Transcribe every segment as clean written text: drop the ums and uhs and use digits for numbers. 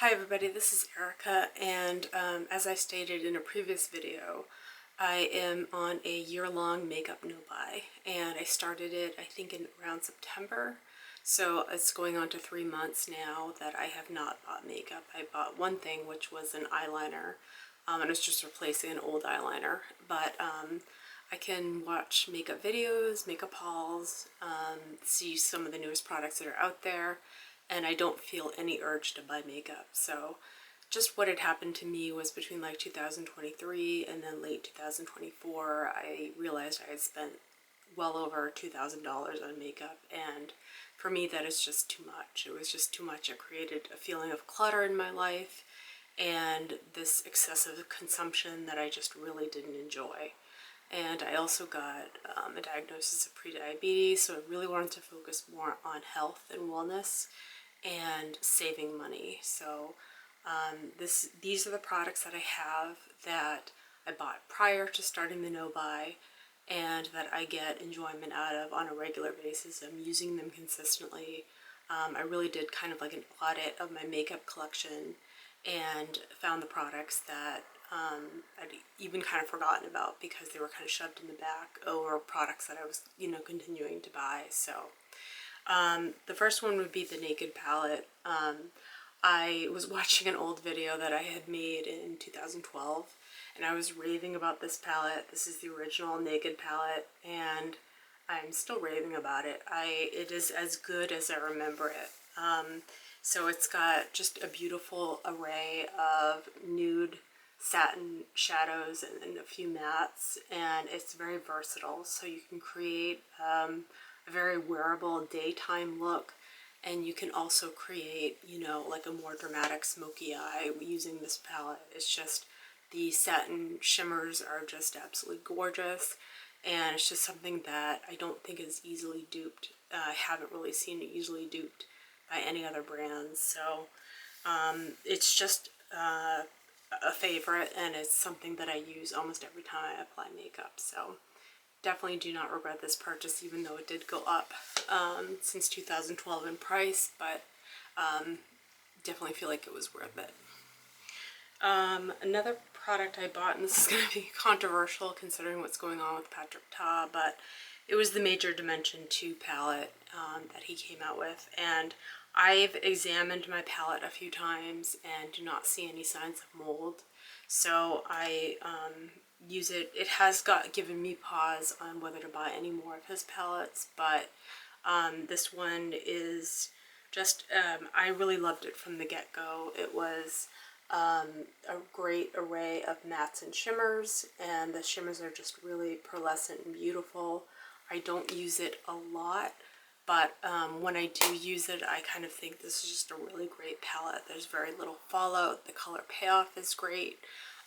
Hi everybody, this is Erica, and as I stated in a previous video, I am on a year-long makeup no-buy, and I started it I think in around September, so it's going on to 3 months now that I have not bought makeup. I bought one thing, which was an eyeliner, and it's just replacing an old eyeliner, but I can watch makeup videos, makeup hauls, see some of the newest products that are out there, and I don't feel any urge to buy makeup. So just what had happened to me was between like 2023 and then late 2024, I realized I had spent well over $2,000 on makeup, and for me that is just too much. It was just too much. It created a feeling of clutter in my life and this excessive consumption that I just really didn't enjoy. And I also got a diagnosis of prediabetes, so I really wanted to focus more on health and wellness and saving money. So these are the products that I have that I bought prior to starting the no-buy and that I get enjoyment out of on a regular basis. I'm using them consistently. I really did kind of like an audit of my makeup collection and found the products that I'd even kind of forgotten about because they were kind of shoved in the back, or products that I was, continuing to buy. So the first one would be the Naked palette. I was watching an old video that I had made in 2012, and I was raving about this palette. This is the original Naked palette, and I'm still raving about it. It is as good as I remember it. So it's got just a beautiful array of nude satin shadows and a few mattes, and it's very versatile. So you can create a very wearable daytime look, and you can also create, like a more dramatic smoky eye using this palette. It's just, the satin shimmers are just absolutely gorgeous, and it's just something that I don't think is easily duped. I haven't really seen it easily duped by any other brands. So it's just a favorite, and it's something that I use almost every time I apply makeup. So definitely do not regret this purchase, even though it did go up since 2012 in price, but definitely feel like it was worth it. Another product I bought, and this is going to be controversial considering what's going on with Patrick Ta, but it was the Major Dimension 2 palette that he came out with, and I've examined my palette a few times and do not see any signs of mold. So I use it. It has given me pause on whether to buy any more of his palettes, but this one is just, I really loved it from the get-go. It was a great array of mattes and shimmers, and the shimmers are just really pearlescent and beautiful. I don't use it a lot, but when I do use it, I kind of think this is just a really great palette. There's very little fallout. The color payoff is great.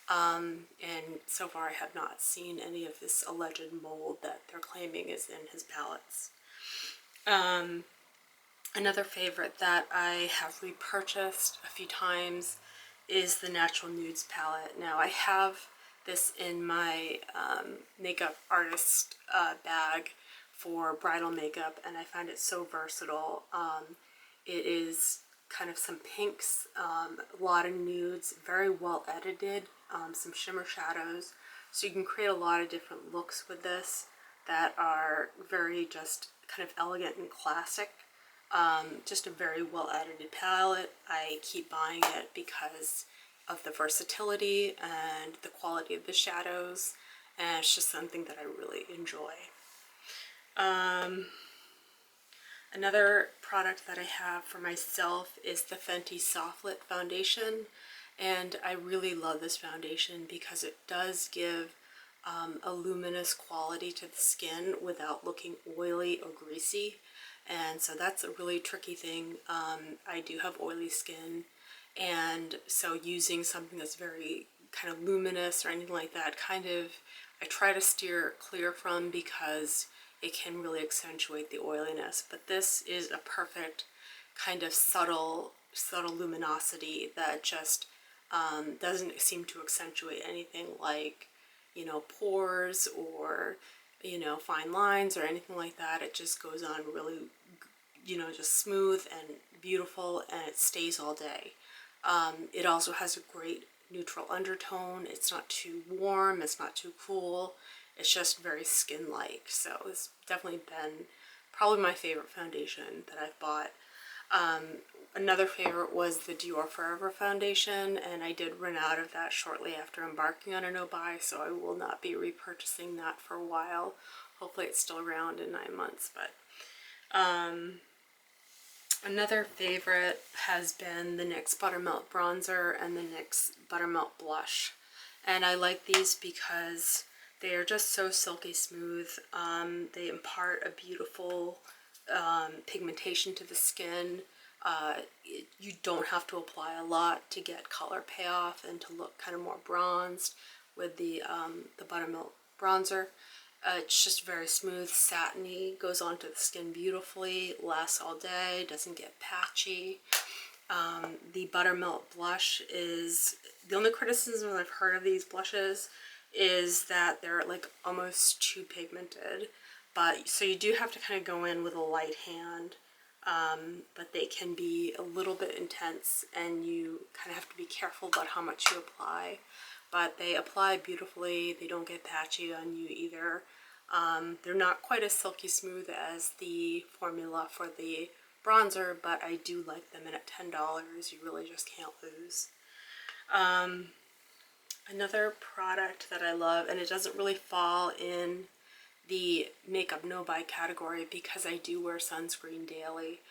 And so far I have not seen any of this alleged mold that they're claiming is in his palettes. Another favorite that I have repurchased a few times is the Natural Nudes palette. Now I have this in my makeup artist bag for bridal makeup, and I find it so versatile. It is kind of some pinks, a lot of nudes, very well edited, some shimmer shadows. So you can create a lot of different looks with this that are very just kind of elegant and classic. Just a very well edited palette. I keep buying it because of the versatility and the quality of the shadows, and it's just something that I really enjoy. Another product that I have for myself is the Fenty Soft Lit foundation, and I really love this foundation because it does give a luminous quality to the skin without looking oily or greasy, and so that's a really tricky thing. I do have oily skin, and so using something that's very kind of luminous or anything like that, I try to steer clear from, because it can really accentuate the oiliness. But this is a perfect kind of subtle luminosity that just doesn't seem to accentuate anything like, pores or, fine lines or anything like that. It just goes on really, just smooth and beautiful, and it stays all day. It also has a great neutral undertone. It's not too warm, it's not too cool. It's just very skin-like. So it's definitely been probably my favorite foundation that I've bought. Another favorite was the Dior Forever foundation, and I did run out of that shortly after embarking on a no-buy, so I will not be repurchasing that for a while. Hopefully it's still around in 9 months, but another favorite has been the NYX Buttermelt Bronzer and the NYX Buttermelt Blush. And I like these because they are just so silky smooth. They impart a beautiful pigmentation to the skin. You don't have to apply a lot to get color payoff and to look kind of more bronzed with the Buttermilk bronzer. It's just very smooth, satiny, goes onto the skin beautifully, lasts all day, doesn't get patchy. The Buttermilk blush is, the only criticism I've heard of these blushes is that they're like almost too pigmented. But so you do have to kind of go in with a light hand, but they can be a little bit intense and you kind of have to be careful about how much you apply. But they apply beautifully, they don't get patchy on you either. They're not quite as silky smooth as the formula for the bronzer, but I do like them, and at $10 you really just can't lose. Another product that I love, and it doesn't really fall in the makeup no-buy category because I do wear sunscreen daily,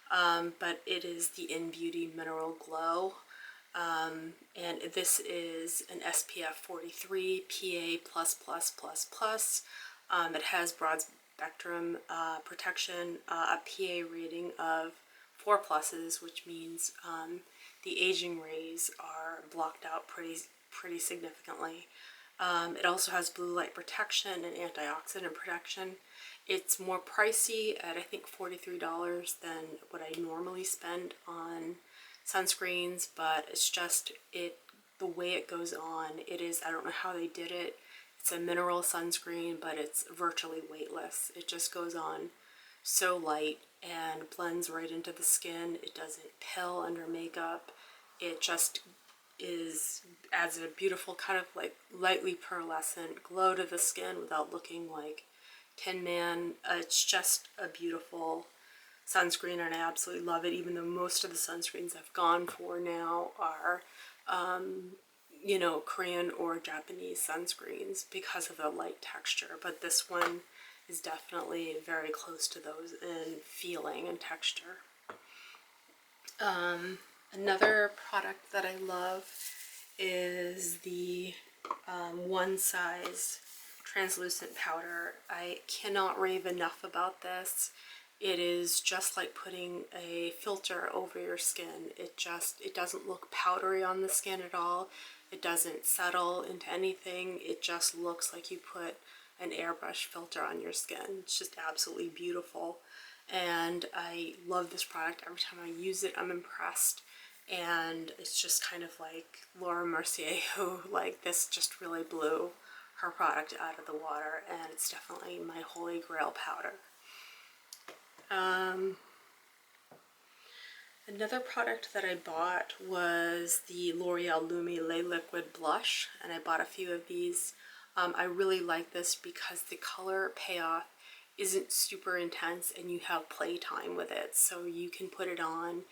but it is the InBeauty Mineral Glow. And this is an SPF 43 PA++++. It has broad spectrum protection, a PA rating of 4 pluses, which means the aging rays are blocked out pretty significantly. It also has blue light protection and antioxidant protection. It's more pricey at I think $43 than what I normally spend on sunscreens, but it's just the way it goes on. It is, I don't know how they did it. It's a mineral sunscreen, but it's virtually weightless. It just goes on so light and blends right into the skin. It doesn't pill under makeup. It just adds a beautiful kind of like lightly pearlescent glow to the skin without looking like Tin Man. It's just a beautiful sunscreen, and I absolutely love it, even though most of the sunscreens I've gone for now are you know, Korean or Japanese sunscreens because of the light texture, but this one is definitely very close to those in feeling and texture. Another product that I love is the One Size translucent powder. I cannot rave enough about this. It is just like putting a filter over your skin. It doesn't look powdery on the skin at all. It doesn't settle into anything. It just looks like you put an airbrush filter on your skin. It's just absolutely beautiful. And I love this product. Every time I use it, I'm impressed. And it's just kind of like Laura Mercier, who like this just really blew her product out of the water, and it's definitely my holy grail powder. Another product that I bought was the L'Oreal Lumi Lait Liquid Blush, and I bought a few of these. I really like this because the color payoff isn't super intense and you have playtime with it, so you can put it on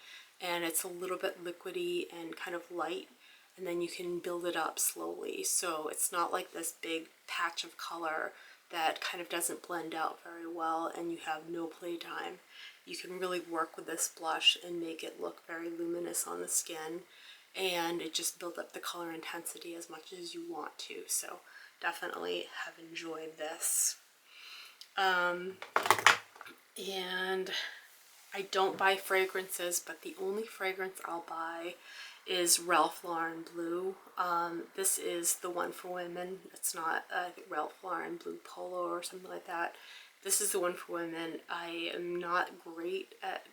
and it's a little bit liquidy and kind of light, and then you can build it up slowly, so it's not like this big patch of color that kind of doesn't blend out very well and you have no playtime. You can really work with this blush and make it look very luminous on the skin, and it just builds up the color intensity as much as you want to, so definitely have enjoyed this. And I don't buy fragrances, but the only fragrance I'll buy is Ralph Lauren Blue. This is the one for women. It's not Ralph Lauren Blue Polo or something like that. This is the one for women. I am not great at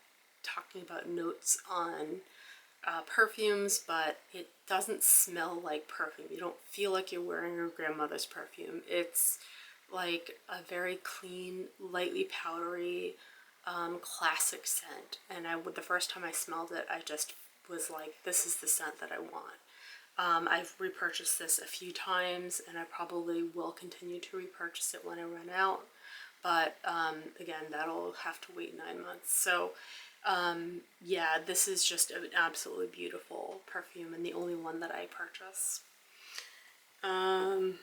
talking about notes on perfumes, but it doesn't smell like perfume. You don't feel like you're wearing your grandmother's perfume. It's like a very clean, lightly powdery, classic scent. And the first time I smelled it, I just was like, this is the scent that I want. I've repurchased this a few times, and I probably will continue to repurchase it when I run out. But again, that'll have to wait 9 months. So yeah, this is just an absolutely beautiful perfume, and the only one that I purchase. And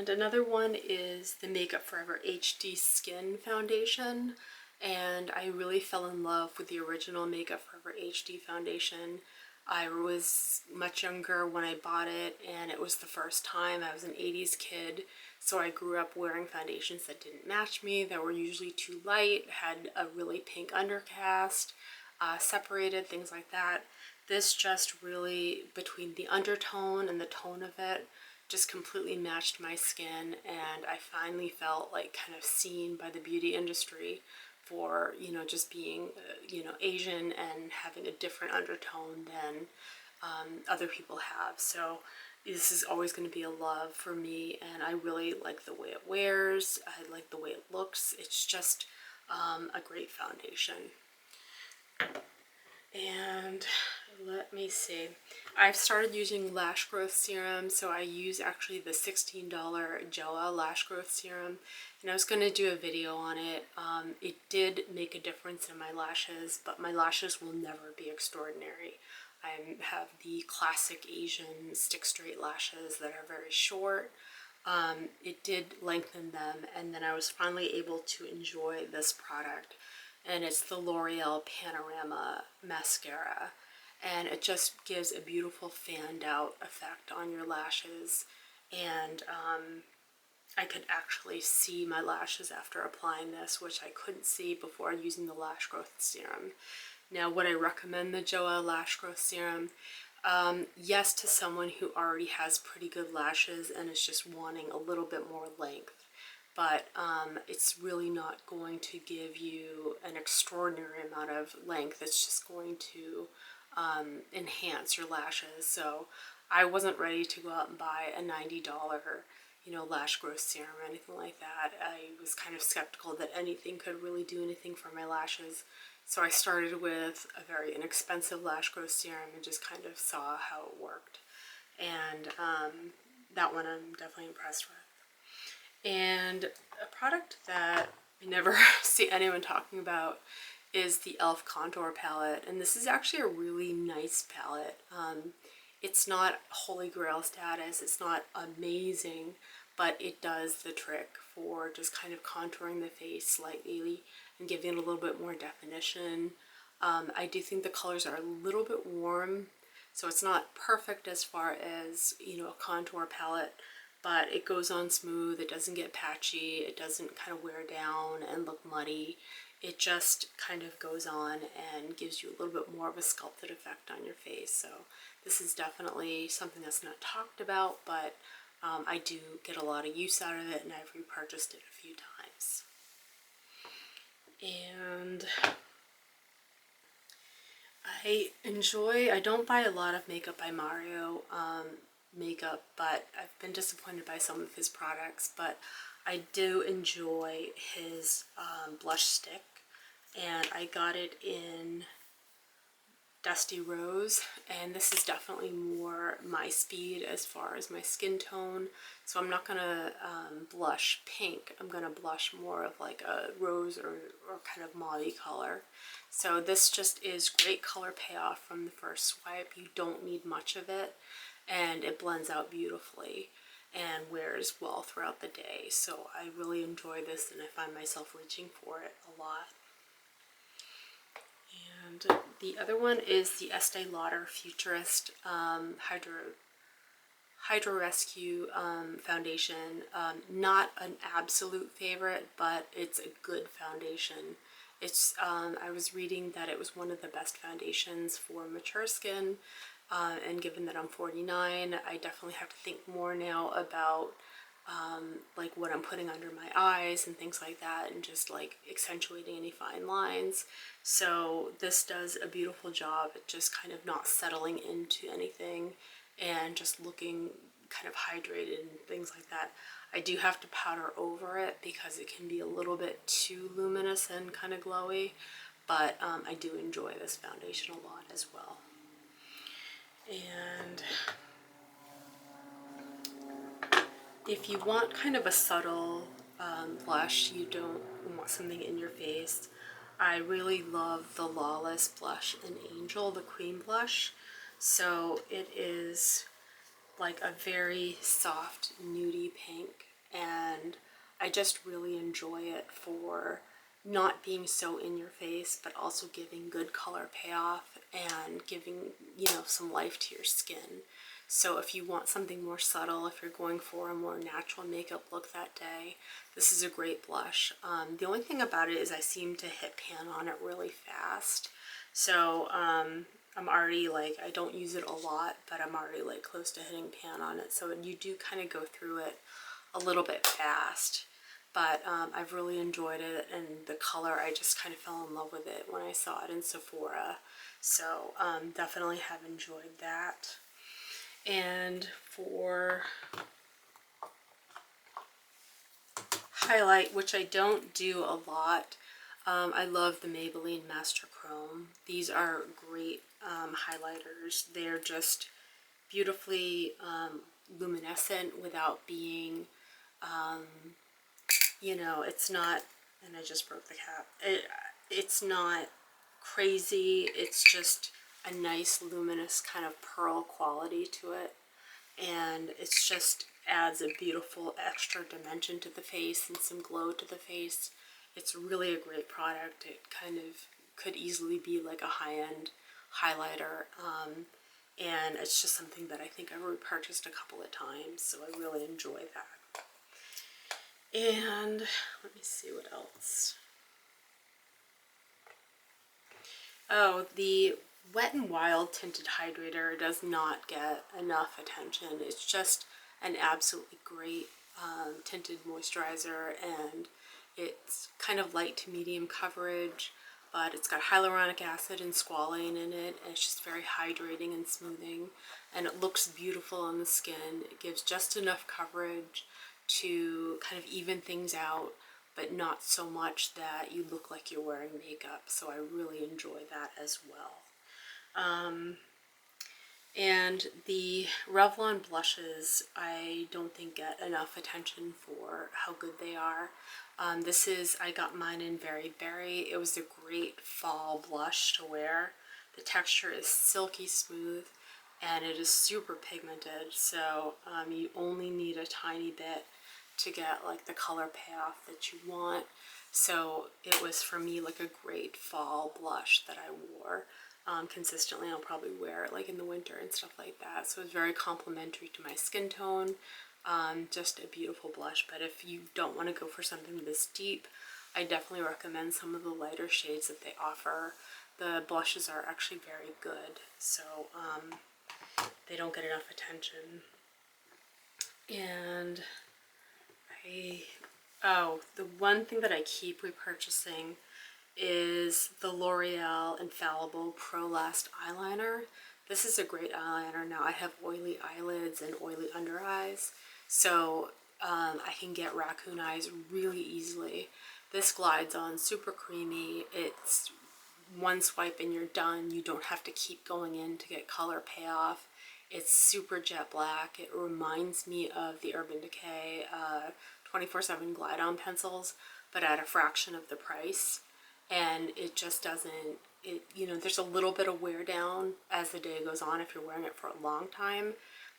another one is the Makeup Forever HD Skin Foundation. And I really fell in love with the original Makeup Forever HD foundation. I was much younger when I bought it, and it was the first time. I was an 80s kid, so I grew up wearing foundations that didn't match me, that were usually too light, had a really pink undercast, separated, things like that. This just really, between the undertone and the tone of it, just completely matched my skin, and I finally felt like kind of seen by the beauty industry for, you know, just being, you know, Asian and having a different undertone than other people have. So this is always going to be a love for me, and I really like the way it wears. I like the way it looks. It's just a great foundation. And let me see, I've started using lash growth serum, so I use actually the $16 JOAH lash growth serum, and I was going to do a video on it. It did make a difference in my lashes, but my lashes will never be extraordinary. I have the classic Asian stick straight lashes that are very short. It did lengthen them, and then I was finally able to enjoy this product, and it's the L'Oreal Panorama Mascara, and it just gives a beautiful fanned out effect on your lashes. And I could actually see my lashes after applying this, which I couldn't see before using the lash growth serum. Now, would I recommend the JOAH lash growth serum? Yes, to someone who already has pretty good lashes and is just wanting a little bit more length. But it's really not going to give you an extraordinary amount of length. It's just going to enhance your lashes. So I wasn't ready to go out and buy a $90, you know, lash growth serum or anything like that. I was kind of skeptical that anything could really do anything for my lashes. So I started with a very inexpensive lash growth serum and just kind of saw how it worked. And that one I'm definitely impressed with. And a product that I never see anyone talking about is the e.l.f. Contour Palette. And this is actually a really nice palette. It's not holy grail status, it's not amazing, but it does the trick for just kind of contouring the face slightly and giving it a little bit more definition. I do think the colors are a little bit warm, so it's not perfect as far as, you know, a contour palette, but it goes on smooth, it doesn't get patchy, it doesn't kind of wear down and look muddy. It just kind of goes on and gives you a little bit more of a sculpted effect on your face. So this is definitely something that's not talked about, but I do get a lot of use out of it, and I've repurchased it a few times. And I don't buy a lot of Makeup by Mario makeup, but I've been disappointed by some of his products, but I do enjoy his blush stick, and I got it in Dusty Rose, and this is definitely more my speed as far as my skin tone. So I'm not gonna blush pink, I'm gonna blush more of like a rose or kind of mauve color. So this just is great color payoff from the first swipe. You don't need much of it, and it blends out beautifully and wears well throughout the day. So I really enjoy this, and I find myself reaching for it a lot. And the other one is the Estee Lauder Futurist Hydro Rescue foundation. Not an absolute favorite, but it's a good foundation. It's I was reading that it was one of the best foundations for mature skin, and given that I'm 49, I definitely have to think more now about like what I'm putting under my eyes and things like that, and just like accentuating any fine lines. So this does a beautiful job at just kind of not settling into anything and just looking kind of hydrated and things like that. I do have to powder over it because it can be a little bit too luminous and kind of glowy, but I do enjoy this foundation a lot as well. And if you want kind of a subtle blush, you don't want something in your face, I really love the Lawless blush in Angel, the cream blush. So it is like a very soft nudie pink, and I just really enjoy it for not being so in your face, but also giving good color payoff and giving, you know, some life to your skin. So if you want something more subtle, if you're going for a more natural makeup look that day, this is a great blush. The only thing about it is I seem to hit pan on it really fast. So I'm already like, I don't use it a lot, but I'm already like close to hitting pan on it. So you do kind of go through it a little bit fast. But I've really enjoyed it, and the color, I just kind of fell in love with it when I saw it in Sephora. So definitely have enjoyed that. And for highlight, which I don't do a lot, I love the Maybelline Master Chrome. These are great highlighters. They're just beautifully luminescent without being, you know, it's not, and I just broke the cap. It's not crazy. It's just a nice luminous kind of pearl quality to it. And it's just adds a beautiful extra dimension to the face and some glow to the face. It's really a great product. It kind of could easily be like a high-end highlighter, and it's just something that I think I've repurchased a couple of times, so I really enjoy that. And let me see what else. Oh, the Wet n Wild Tinted Hydrator does not get enough attention. It's just an absolutely great tinted moisturizer, and it's kind of light to medium coverage, but it's got hyaluronic acid and squalane in it, and it's just very hydrating and smoothing, and it looks beautiful on the skin. It gives just enough coverage to kind of even things out, but not so much that you look like you're wearing makeup. So I really enjoy that as well. And the Revlon blushes, I don't think get enough attention for how good they are. I got mine in Very Berry. It was a great fall blush to wear. The texture is silky smooth, and it is super pigmented, so you only need a tiny bit to get like the color payoff that you want. So it was for me like a great fall blush that I wore consistently. I'll probably wear it like in the winter and stuff like that. So it's very complimentary to my skin tone. Just a beautiful blush. But if you don't want to go for something this deep, I definitely recommend some of the lighter shades that they offer. The blushes are actually very good, so they don't get enough attention. And the one thing that I keep repurchasing is the L'Oreal Infallible Pro Last Eyeliner. This is a great eyeliner. Now I have oily eyelids and oily under eyes, so I can get raccoon eyes really easily. This glides on super creamy. It's one swipe and you're done. You don't have to keep going in to get color payoff. It's super jet black. It reminds me of the Urban Decay 24/7 Glide On pencils, but at a fraction of the price. And it just doesn't, you know, there's a little bit of wear down as the day goes on if you're wearing it for a long time,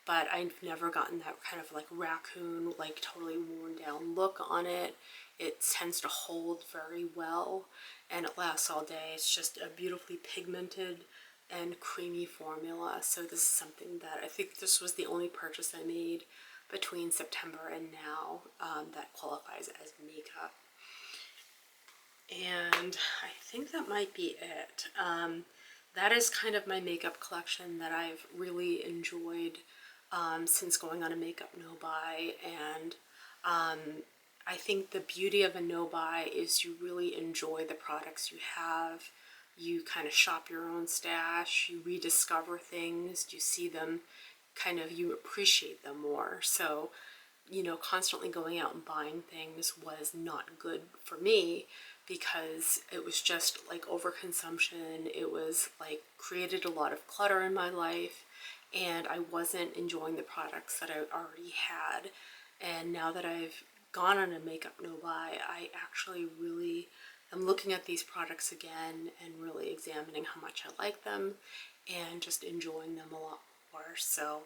but I've never gotten that kind of like raccoon, like totally worn down look on it. It tends to hold very well, and it lasts all day. It's just a beautifully pigmented and creamy formula. So this is something that I think this was the only purchase I made between September and now that qualifies as makeup. And I think that might be it. That is kind of my makeup collection that I've really enjoyed since going on a makeup no-buy. And I think the beauty of a no-buy is you really enjoy the products you have. You kind of shop your own stash, you rediscover things, you see them, kind of, you appreciate them more. So, you know, constantly going out and buying things was not good for me because it was just like overconsumption. It was like created a lot of clutter in my life, and I wasn't enjoying the products that I already had. And now that I've gone on a makeup no-buy, I actually really am looking at these products again and really examining how much I like them and just enjoying them a lot more. So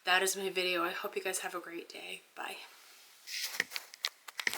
that is my video. I hope you guys have a great day. Bye.